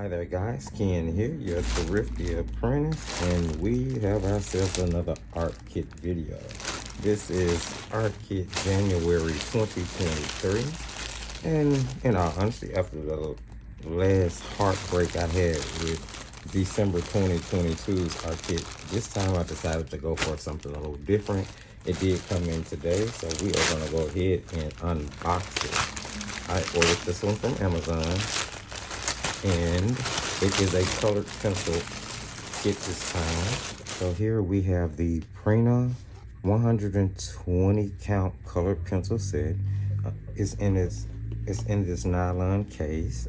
Hi there guys, Ken here, your Thrifty Apprentice, and we have ourselves another art kit video. This is art kit January 2023, and in all honesty, after the last heartbreak I had with December 2022's art kit, this time I decided to go for something a little different. It did come in today, so we are going to go ahead and unbox it. I ordered this one from Amazon, and it is a colored pencil kit this time. So here we have the PRINA 120 count colored pencil set. It's in this nylon case.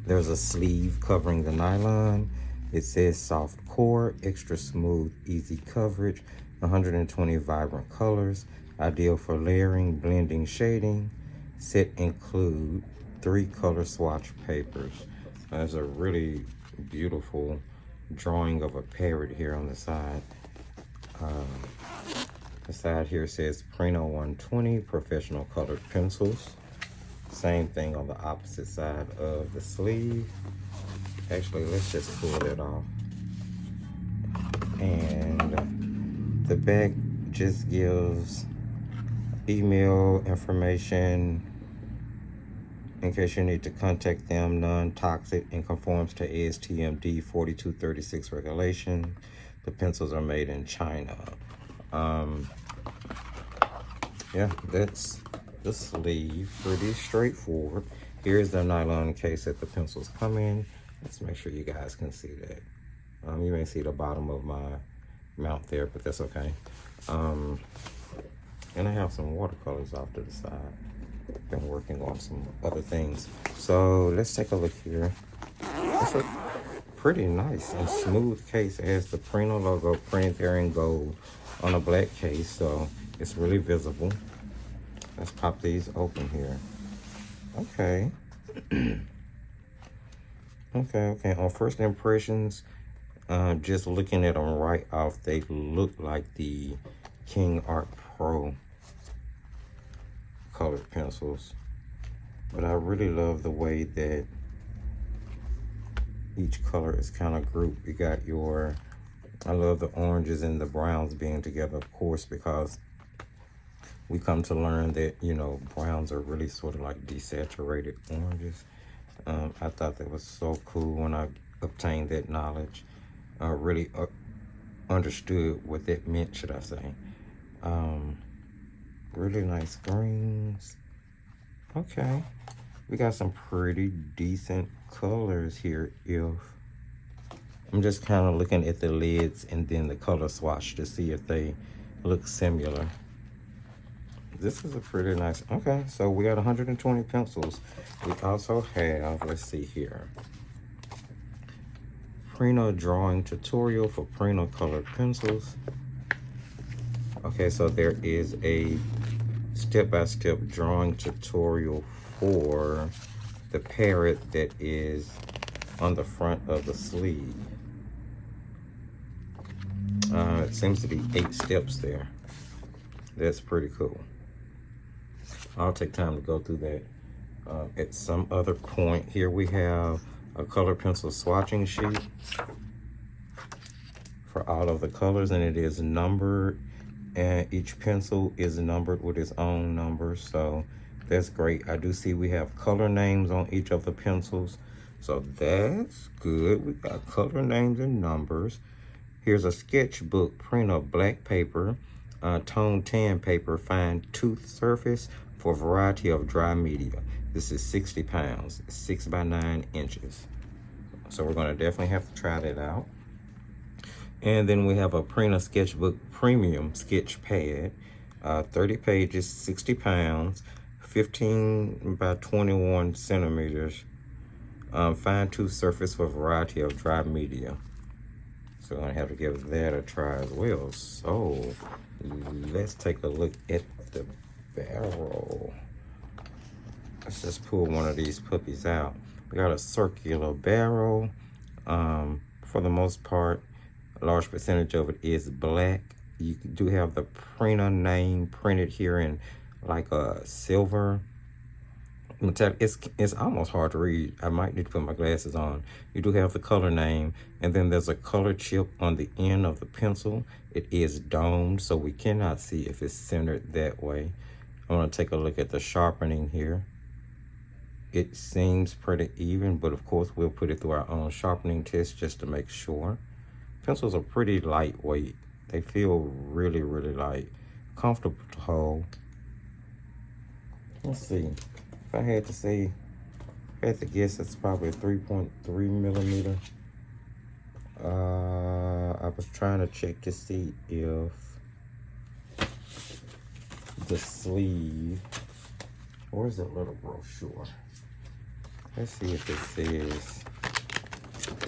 There's a sleeve covering the nylon. It says soft core, extra smooth, easy coverage, 120 vibrant colors, ideal for layering, blending, shading. Set include 3 color swatch papers. There's a really beautiful drawing of a parrot here on the side. The side here says PRINA 120 professional colored pencils. Same thing on the opposite side of the sleeve. Actually, let's just pull it off. And the back just gives email information in case you need to contact them, non-toxic and conforms to ASTM 4236 regulation. The pencils are made in China. Yeah, that's the sleeve. Pretty straightforward. Here's the nylon case that the pencils come in. Let's make sure you guys can see that. You may see the bottom of my mount there, but that's okay. And I have some watercolors off to the side. Been working on some other things. So let's take a look here. It's a pretty nice and smooth case. It has the PRINA logo printed there in gold on a black case, so it's really visible. Let's pop these open here. Okay. Okay. On first impressions, just looking at them right off, they look like the King Art Pro colored pencils, but I really love the way that each color is kind of grouped. You got your, I love the oranges and the browns being together, of course, because we come to learn that, you know, browns are really sort of like desaturated oranges. I thought that was so cool when I obtained that knowledge. I really understood what that meant, should I say. Really nice greens. Okay, we got some pretty decent colors here. I'm just kind of looking at the lids and then the color swatch to see if they look similar. This is a pretty nice, okay, so we got 120 pencils. We also have, let's see here, PRINA drawing tutorial for PRINA colored pencils. Okay, so there is a step-by-step drawing tutorial for the parrot that is on the front of the sleeve. It seems to be 8 steps there. That's pretty cool. I'll take time to go through that at some other point. Here we have a color pencil swatching sheet for all of the colors, and it is numbered, and each pencil is numbered with its own number, so that's great. I do see we have color names on each of the pencils, so that's good. We got color names and numbers. Here's a sketchbook print of black paper, tone tan paper, fine tooth surface for a variety of dry media. This is 60 pounds, 6 by 9 inches. So we're gonna definitely have to try that out. And then we have a PRINA sketchbook premium sketch pad, 30 pages, 60 pounds, 15 by 21 centimeters, fine tooth surface for a variety of dry media. So I'm gonna have to give that a try as well. So let's take a look at the barrel. Let's just pull one of these puppies out. We got a circular barrel. For the most part, a large percentage of it is black. You do have the PRINA name printed here in like a silver metallic. It's almost hard to read. I might need to put my glasses on. You do have the color name, and then there's a color chip on the end of the pencil. It is domed, so we cannot see if it's centered that way. I want to take a look at the sharpening here. It seems pretty even, but of course we'll put it through our own sharpening test just to make sure. Pencils are pretty lightweight. They feel really, really light, comfortable to hold. Let's see. If I had to say, I had to guess, it's probably a 3.3 millimeter. I was trying to check to see if the sleeve, where's that little brochure? Let's see if it says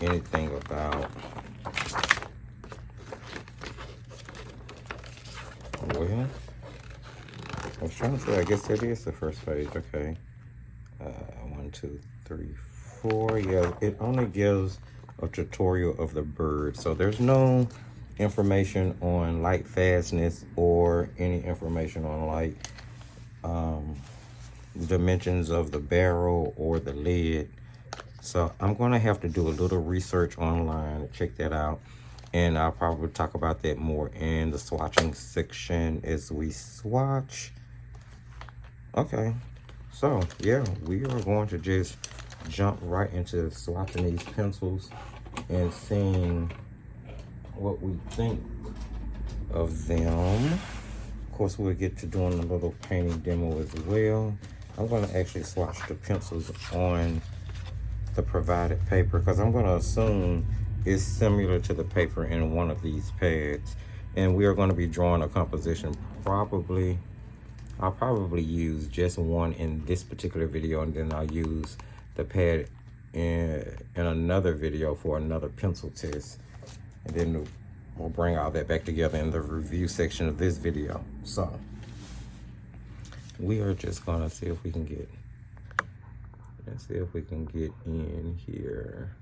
anything about, well, I was trying to say, I guess that is the first page. Okay. 1, 2, 3, 4. Yeah, it only gives a tutorial of the bird. So there's no information on light fastness or any information on light dimensions of the barrel or the lid. So I'm going to have to do a little research online to check that out. And I'll probably talk about that more in the swatching section as we swatch. Okay, so yeah, we are going to just jump right into swatching these pencils and seeing what we think of them. Of course, we'll get to doing a little painting demo as well. I'm going to actually swatch the pencils on the provided paper because I'm going to assume it's similar to the paper in one of these pads. And we are going to be drawing a composition. I'll probably use just one in this particular video, and then I'll use the pad in another video for another pencil test. And then we'll bring all that back together in the review section of this video. So we are just gonna see if we can get, let's see if we can get in here.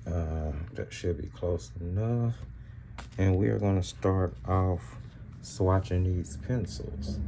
That should be close enough. And we are gonna start off swatching these pencils.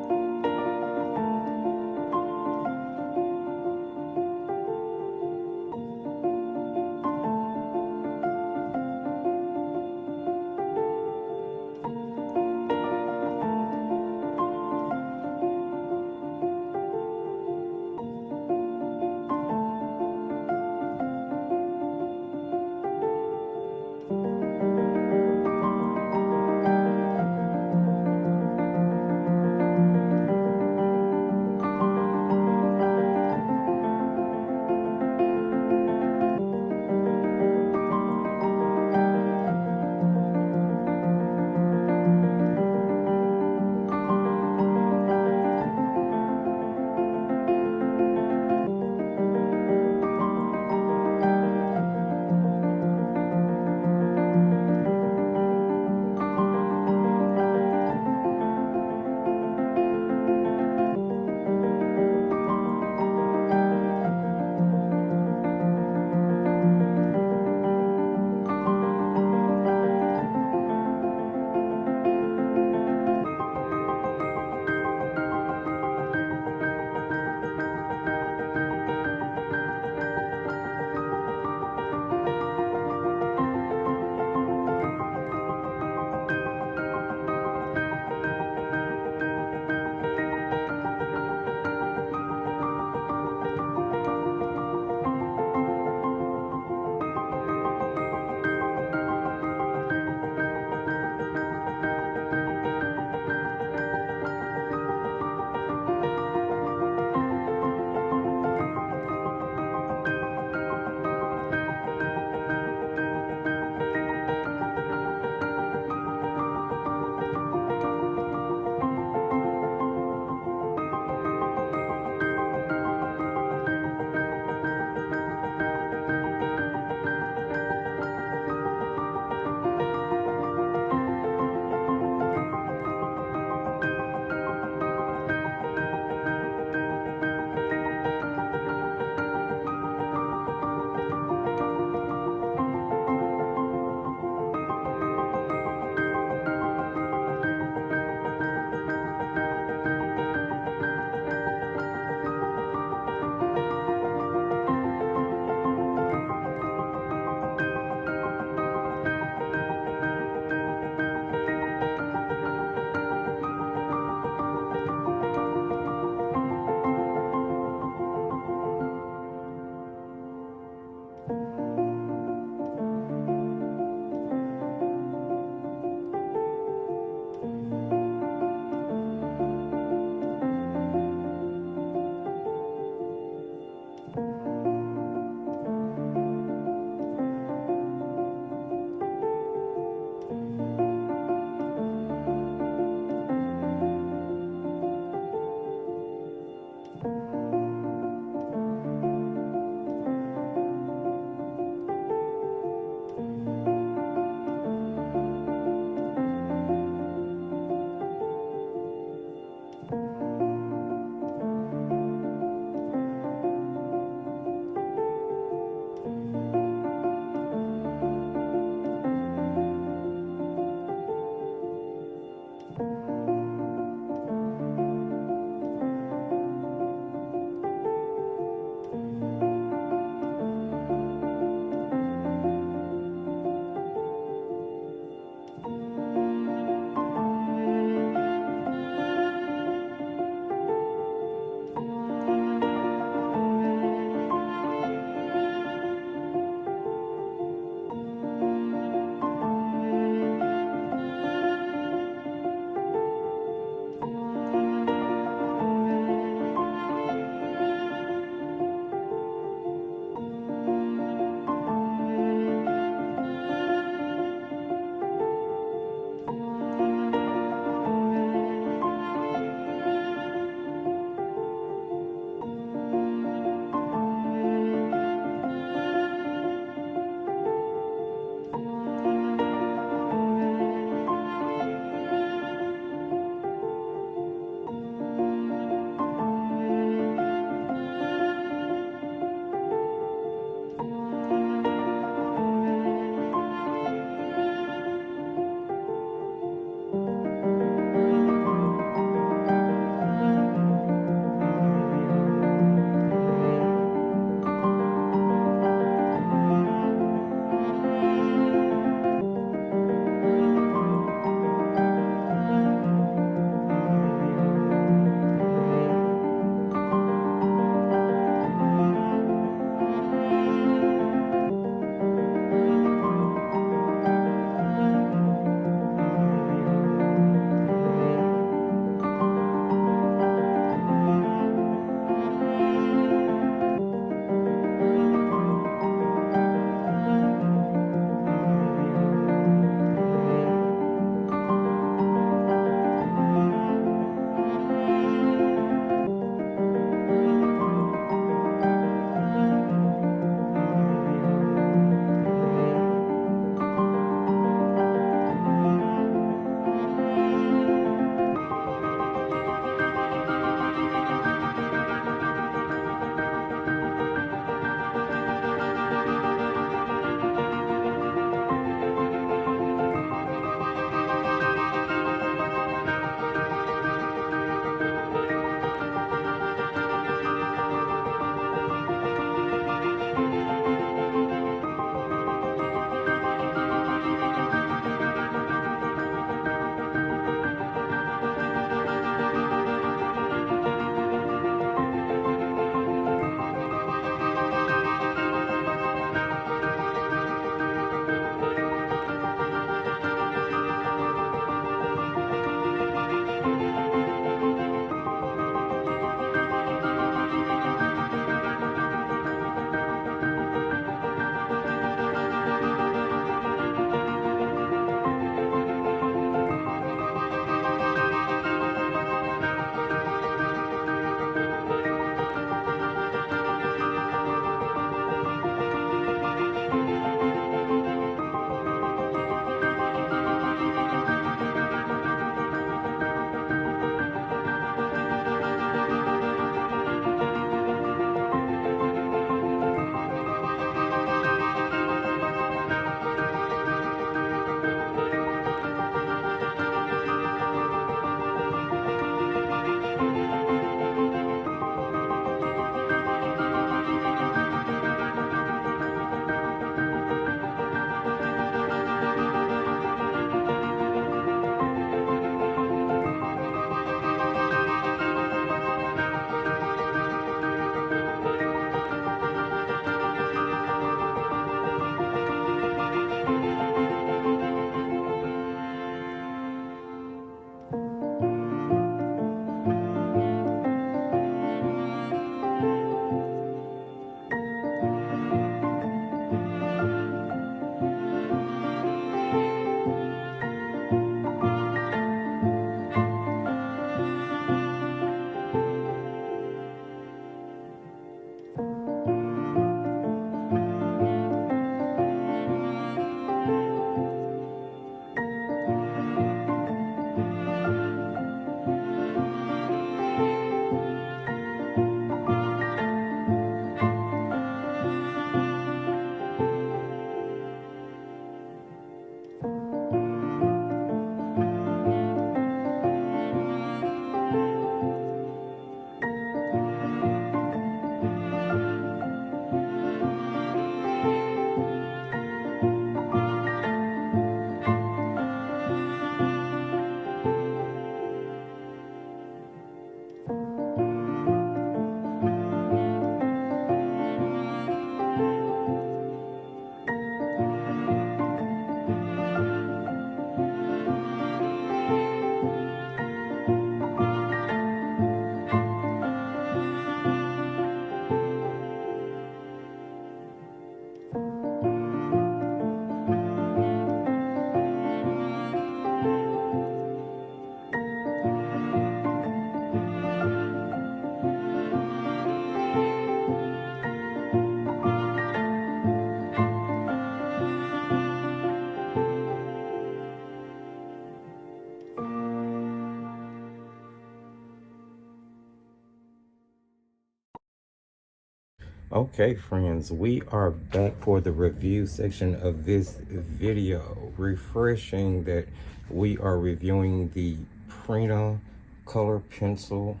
Okay, friends, we are back for the review section of this video. Refreshing that we are reviewing the PRINA color pencil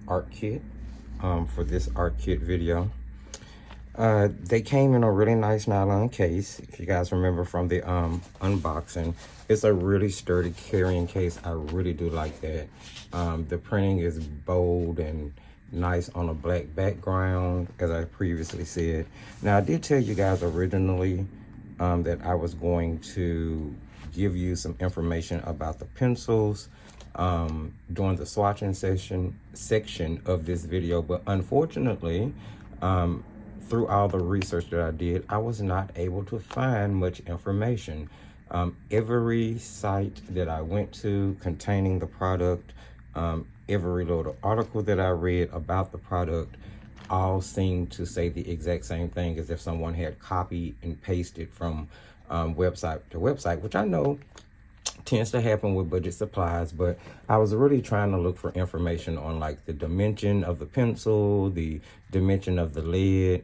art kit for this art kit video. They came in a really nice nylon case. If you guys remember from the unboxing, it's a really sturdy carrying case. I really do like that. The printing is bold and nice on a black background, as I previously said. Now, I did tell you guys originally that I was going to give you some information about the pencils during the swatching section of this video, but unfortunately, through all the research that I did, I was not able to find much information. Every site that I went to containing the product, every little article that I read about the product, all seemed to say the exact same thing, as if someone had copied and pasted from website to website, which I know tends to happen with budget supplies. But I was really trying to look for information on like the dimension of the pencil, the dimension of the lid,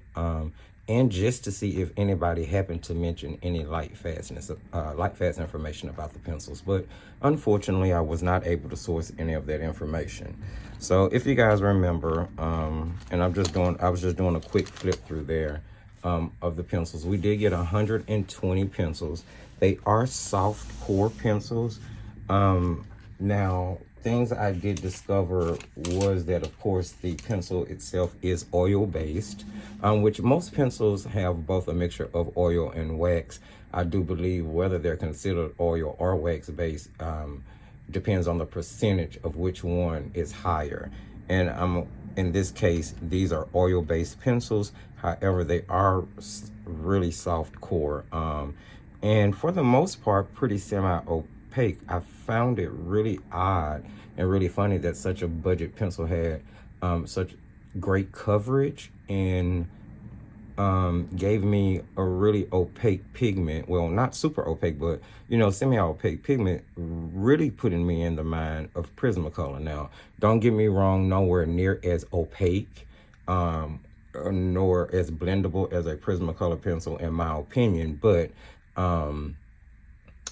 and just to see if anybody happened to mention any light fast information about the pencils. But unfortunately, I was not able to source any of that information. So if you guys remember, and I was just doing a quick flip through there of the pencils. We did get 120 pencils. They are soft core pencils. Now, things I did discover was that, of course, the pencil itself is oil-based, which most pencils have both a mixture of oil and wax. I do believe whether they're considered oil or wax-based depends on the percentage of which one is higher. And in this case, these are oil-based pencils. However, they are really soft core. And for the most part, pretty semi-opaque. I found it really odd and really funny that such a budget pencil had such great coverage and gave me a really opaque pigment. Well, not super opaque, but, you know, semi-opaque pigment, really putting me in the mind of Prismacolor. Now, don't get me wrong, nowhere near as opaque, nor as blendable as a Prismacolor pencil, in my opinion, but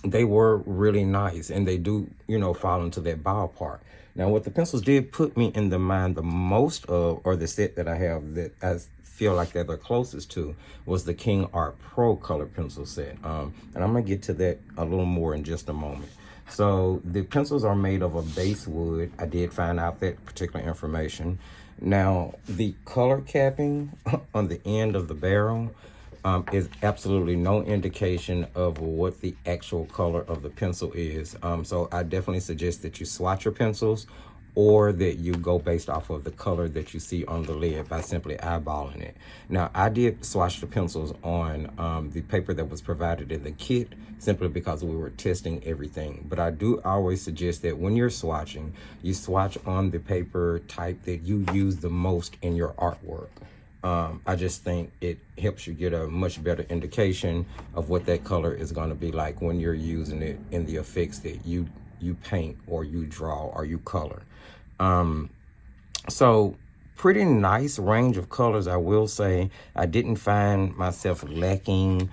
they were really nice, and they do, you know, fall into that ballpark. Now, what the pencils did put me in the mind the most of, or the set that I have that I feel like they're the closest to, was the King Art Pro color pencil set. And I'm gonna get to that a little more in just a moment. So the pencils are made of a base wood. I did find out that particular information. Now, the color capping on the end of the barrel is absolutely no indication of what the actual color of the pencil is. So I definitely suggest that you swatch your pencils, or that you go based off of the color that you see on the lid by simply eyeballing it. Now, I did swatch the pencils on the paper that was provided in the kit, simply because we were testing everything. But I do always suggest that when you're swatching, you swatch on the paper type that you use the most in your artwork. I just think it helps you get a much better indication of what that color is going to be like when you're using it in the effects that you paint, or you draw, or you color. So pretty nice range of colors, I will say. I didn't find myself lacking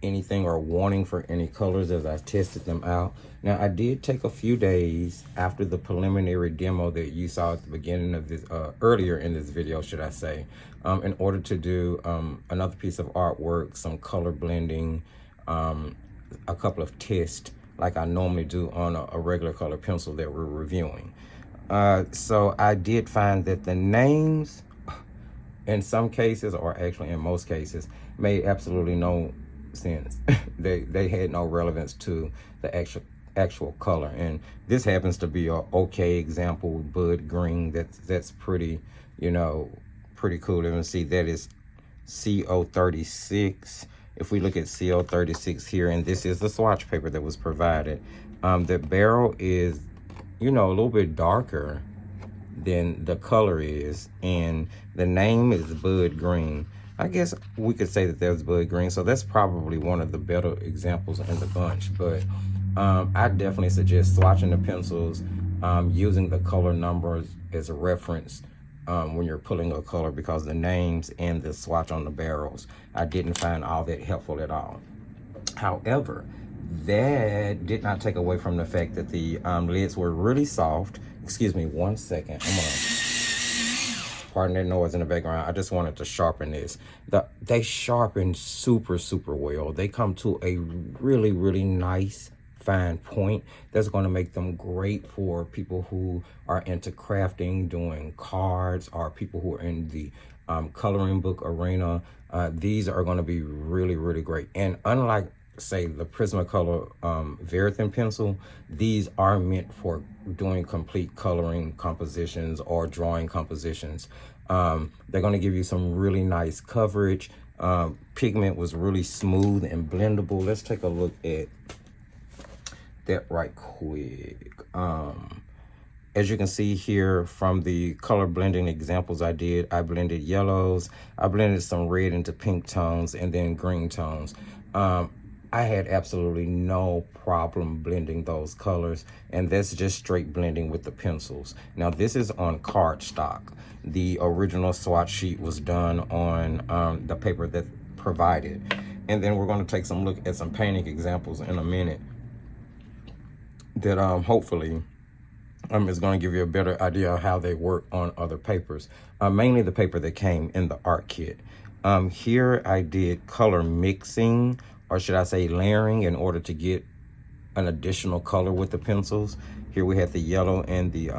anything or wanting for any colors as I tested them out. Now, I did take a few days after the preliminary demo that you saw at the beginning of this, earlier in this video, should I say, in order to do another piece of artwork, some color blending, a couple of tests like I normally do on a regular color pencil that we're reviewing. So I did find that the names, in some cases, or actually in most cases, made absolutely no sense. they had no relevance to the actual color. And this happens to be a okay example with Bud Green. That's pretty, you know, pretty cool. Let me see, that is CO36. If we look at CO36 here, and this is the swatch paper that was provided, the barrel is, you know, a little bit darker than the color is, and the name is Bud Green. I guess we could say that there's Bud Green, so that's probably one of the better examples in the bunch. But I definitely suggest swatching the pencils, using the color numbers as a reference when you're pulling a color, because the names and the swatch on the barrels, I didn't find all that helpful at all. However, that did not take away from the fact that the lids were really soft. Excuse me 1 second. I'm gonna, pardon that noise in the background. I just wanted to sharpen this. They sharpen super well. They come to a really nice fine point that's going to make them great for people who are into crafting, doing cards, or people who are in the coloring book arena. These are going to be really great. And unlike, say, the Prismacolor very thin pencil, these are meant for doing complete coloring compositions or drawing compositions. They're going to give you some really nice coverage. Pigment was really smooth and blendable. Let's take a look at that right quick. As you can see here from the color blending examples I did, I blended yellows, I blended some red into pink tones, and then green tones. I had absolutely no problem blending those colors, and that's just straight blending with the pencils. Now this is on cardstock. The original swatch sheet was done on the paper that provided. And then we're going to take some look at some painting examples in a minute that hopefully is going to give you a better idea of how they work on other papers. Mainly the paper that came in the art kit. Here I did color mixing, or should I say layering, in order to get an additional color with the pencils. Here we have the yellow and the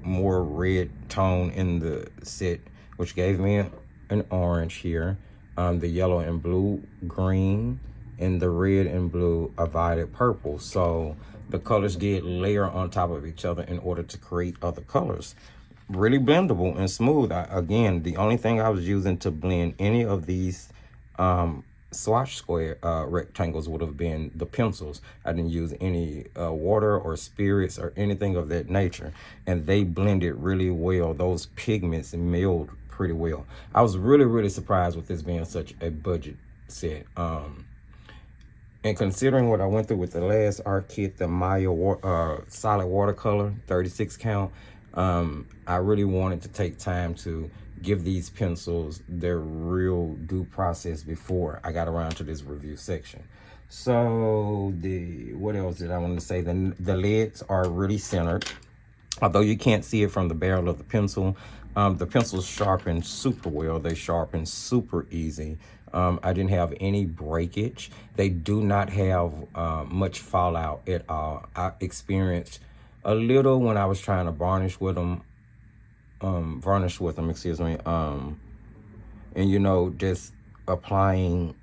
more red tone in the set, which gave me an orange here. The yellow and blue green, and the red and blue a violet purple. So the colors did layer on top of each other in order to create other colors. Really blendable and smooth. Again, the only thing I was using to blend any of these swatch square rectangles would have been the pencils. I didn't use any water or spirits or anything of that nature, and they blended really well. Those pigments milled pretty well. I was really surprised with this being such a budget set. And considering what I went through with the last art kit, the Maya solid watercolor 36 count, I really wanted to take time to give these pencils their real due process before I got around to this review section. So what else did I want to say? The lids are really centered. Although you can't see it from the barrel of the pencils sharpen super well. They sharpen super easy. I didn't have any breakage. They do not have much fallout at all. I experienced a little when I was trying to varnish with them, excuse me. And you know, just applying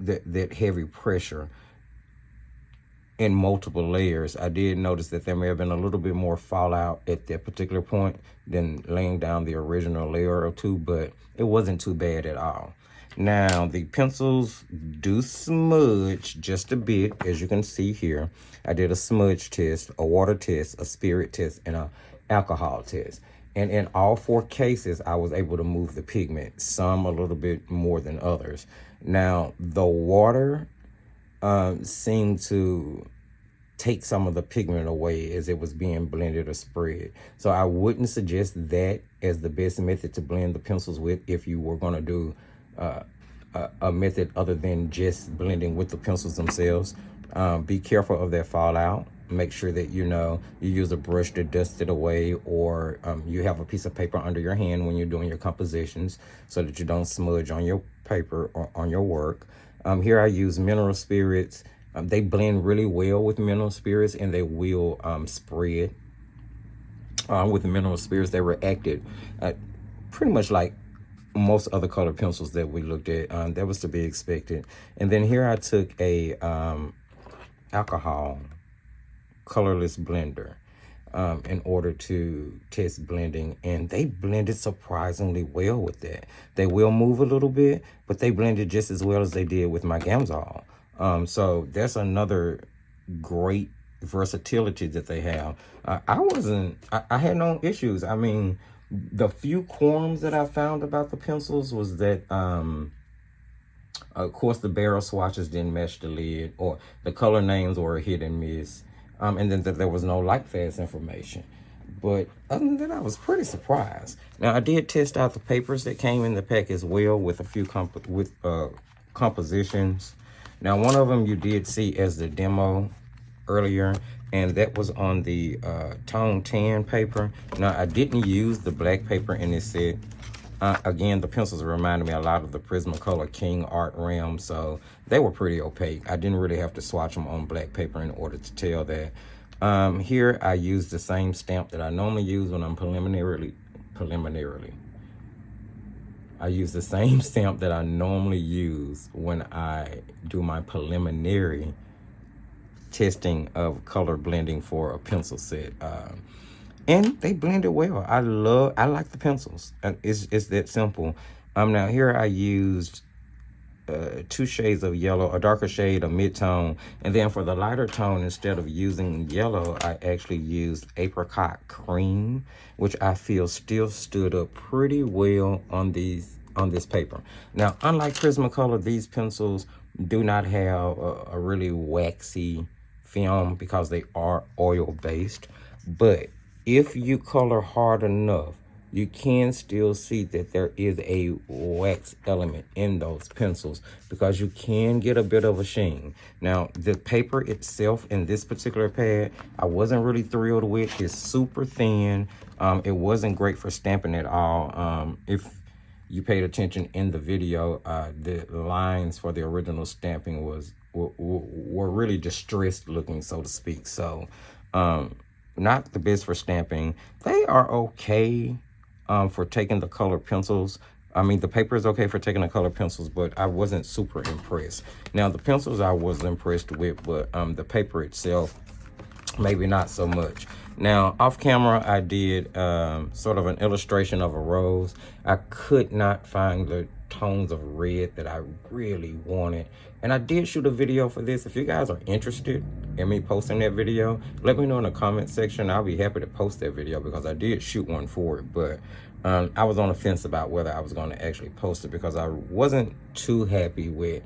that heavy pressure in multiple layers, I did notice that there may have been a little bit more fallout at that particular point than laying down the original layer or two, but it wasn't too bad at all. Now, the pencils do smudge just a bit, as you can see here. I did a smudge test, a water test, a spirit test, and an alcohol test. And in all 4 cases, I was able to move the pigment, some a little bit more than others. Now, the water seemed to take some of the pigment away as it was being blended or spread. So I wouldn't suggest that as the best method to blend the pencils with if you were going to do a method other than just blending with the pencils themselves. Be careful of that fallout. Make sure that you use a brush to dust it away, or you have a piece of paper under your hand when you're doing your compositions so that you don't smudge on your paper or on your work. Here I use mineral spirits. They blend really well with mineral spirits, and they will spread. With the mineral spirits, they reacted pretty much like most other color pencils that we looked at. That was to be expected. And then here I took a alcohol colorless blender in order to test blending, and they blended surprisingly well with that. They will move a little bit, but they blended just as well as they did with my Gamsol. So that's another great versatility that they have. I had no issues. I mean, the few qualms that I found about the pencils was that of course the barrel swatches didn't match the lid, or the color names were a hit and miss. And then that there was no light fast information. But other than that, I was pretty surprised. Now, I did test out the papers that came in the pack as well with a few compositions. Now, one of them you did see as the demo earlier, and that was on the tone tan paper. Now, I didn't use the black paper in this set. Again, the pencils reminded me a lot of the Prismacolor King Art Rim, so they were pretty opaque. I didn't really have to swatch them on black paper in order to tell that. Here I use the same stamp that I normally use when I'm preliminarily. I use the same stamp that I normally use when I do my preliminary testing of color blending for a pencil set. And they blended well. I like the pencils. It's that simple. Now here I used 2 shades of yellow, a darker shade, a mid-tone, and then for the lighter tone, instead of using yellow, I actually used apricot cream, which I feel still stood up pretty well on this paper. Now, unlike Prismacolor, these pencils do not have a really waxy film because they are oil-based, but if you color hard enough, you can still see that there is a wax element in those pencils because you can get a bit of a sheen. Now, the paper itself in this particular pad, I wasn't really thrilled with. It's super thin. It wasn't great for stamping at all. If you paid attention in the video, the lines for the original stamping were really distressed looking, so to speak. So, not the best for stamping. They are okay for taking the colored pencils. I mean, the paper is okay for taking the colored pencils, but I wasn't super impressed. Now, the pencils I was impressed with, but the paper itself, maybe not so much. Now, off camera, I did sort of an illustration of a rose. I could not find the tones of red that I really wanted. And I did shoot a video for this. If you guys are interested in me posting that video, let me know in the comment section. I'll be happy to post that video because I did shoot one for it. But I was on the fence about whether I was going to actually post it because I wasn't too happy with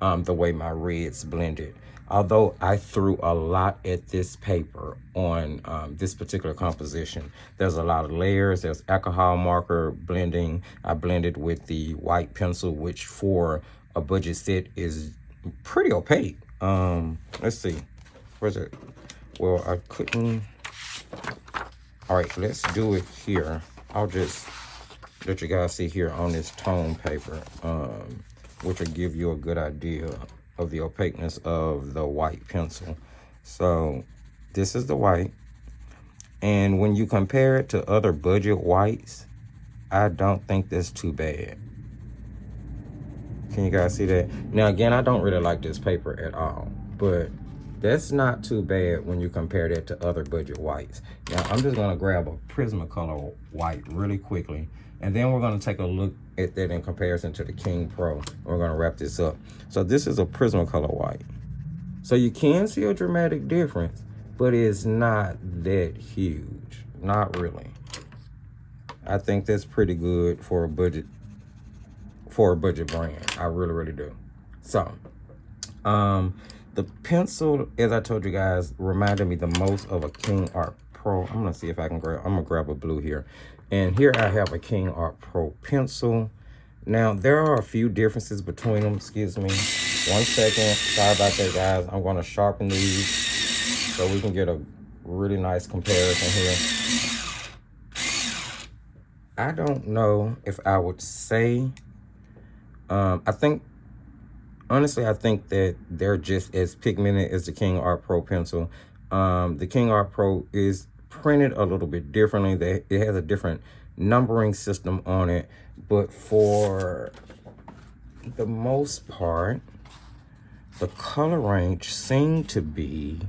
the way my reds blended. Although I threw a lot at this paper on this particular composition. There's a lot of layers. There's alcohol marker blending. I blended with the white pencil, which for a budget set is pretty opaque. Let's see. Where's it? Well, I couldn't. All right, let's do it here. I'll just let you guys see here on this tone paper, which will give you a good idea of the opaqueness of the white pencil. So this is the white, and when you compare it to other budget whites, I don't think that's too bad. Can you guys see that? Now again, I don't really like this paper at all, but that's not too bad when you compare that to other budget whites. Now I'm just gonna grab a Prismacolor white really quickly, and then we're gonna take a look at that in comparison to the King Pro. We're gonna wrap this up. So this is a Prismacolor white. So you can see a dramatic difference, but it's not that huge, not really. I think that's pretty good for a budget brand. I really, really do. So, the pencil, as I told you guys, reminded me the most of a King Art Pro. I'm gonna see if I can grab, I'm gonna grab a blue here. And here I have a King Art Pro pencil. Now, there are a few differences between them. Excuse me. 1 second. Sorry about that, guys. I'm gonna sharpen these so we can get a really nice comparison here. I don't know if I would say, honestly, I think that they're just as pigmented as the King Art Pro pencil. The King Art Pro is printed a little bit differently. It has a different numbering system on it, but for the most part, the color range seemed to be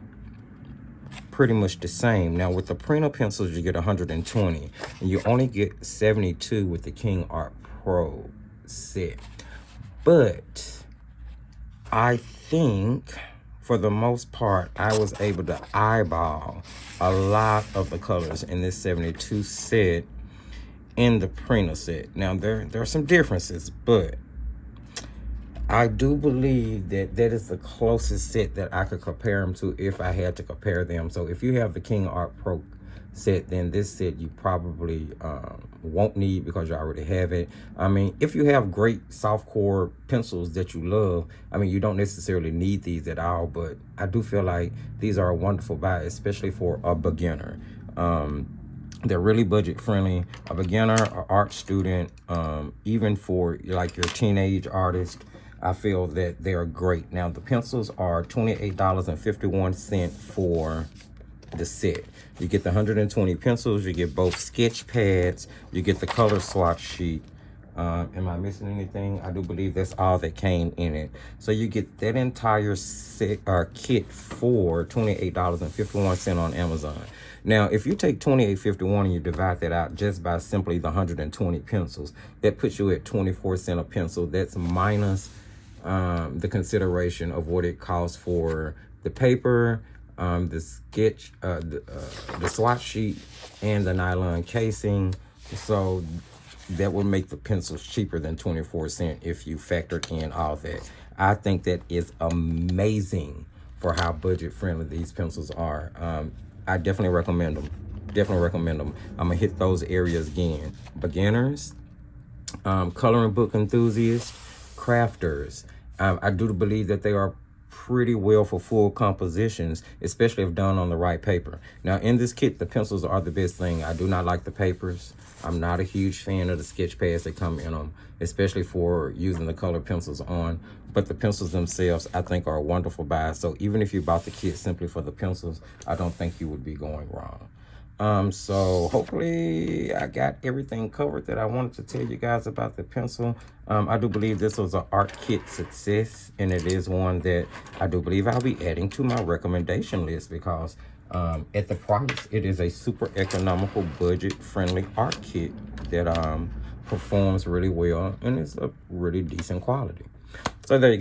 pretty much the same. Now with the PRINA pencils, you get 120, and you only get 72 with the King Art Pro set. But I think for the most part, I was able to eyeball a lot of the colors in this 72 set in the PRINA set. Now there are some differences, but I do believe that that is the closest set that I could compare them to if I had to compare them. So if you have the King Art Pro set, then this set you probably won't need because you already have it. I mean, if you have great soft core pencils that you love, I mean, you don't necessarily need these at all, but I do feel like these are a wonderful buy, especially for a beginner. They're really budget friendly. A beginner, an art student, even for like your teenage artist, I feel that they are great. Now the pencils are $28.51 for the set. You get the 120 pencils, you get both sketch pads, you get the color swatch sheet. Am I missing anything? I do believe that's all that came in it. So you get that entire set kit for $28.51 on Amazon. Now, if you take $28.51 and you divide that out just by simply the 120 pencils, that puts you at 24 cents a pencil. That's minus the consideration of what it costs for the paper, the sketch, the swatch sheet, and the nylon casing. So that would make the pencils cheaper than 24 cents if you factored in all that. I think that is amazing for how budget friendly these pencils are. I definitely recommend them. Definitely recommend them. I'm gonna hit those areas again. Beginners, coloring book enthusiasts, crafters. I do believe that they are pretty well for full compositions, especially if done on the right paper. Now in this kit, the pencils are the best thing. I do not like the papers. I'm not a huge fan of the sketch pads that come in them, especially for using the color pencils on. But the pencils themselves, I think, are a wonderful buy. So even if you bought the kit simply for the pencils, I don't think you would be going wrong. So hopefully I got everything covered that I wanted to tell you guys about the pencil. I do believe this was an art kit success, and it is one that I do believe I'll be adding to my recommendation list because at the price, it is a super economical, budget friendly art kit that performs really well and is a really decent quality. So there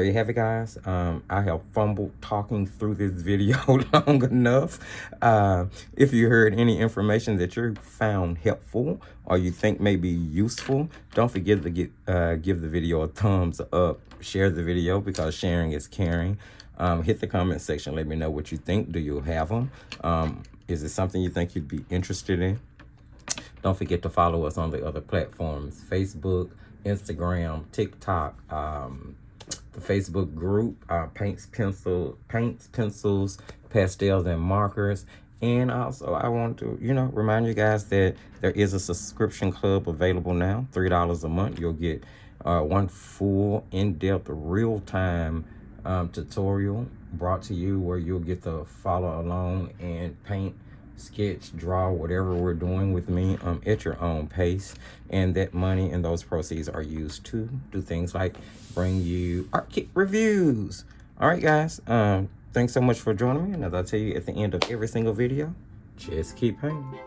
you have it, guys. I have fumbled talking through this video long enough. If you heard any information that you found helpful or you think may be useful, don't forget to give the video a thumbs up. Share the video because sharing is caring. Hit the comment section. Let me know what you think. Do you have them? Is it something you think you'd be interested in? Don't forget to follow us on the other platforms: Facebook, Instagram, TikTok, the Facebook group, Paints, Pencils, Pastels, and Markers. And also, I want to, remind you guys that there is a subscription club available now, $3 a month. You'll get one full, in-depth, real-time tutorial brought to you where you'll get to follow along and paint, sketch, draw, whatever we're doing with me at your own pace. And that money and those proceeds are used to do things like bring you art kit reviews. All right, guys. Thanks so much for joining me. And as I tell you at the end of every single video, just keep painting.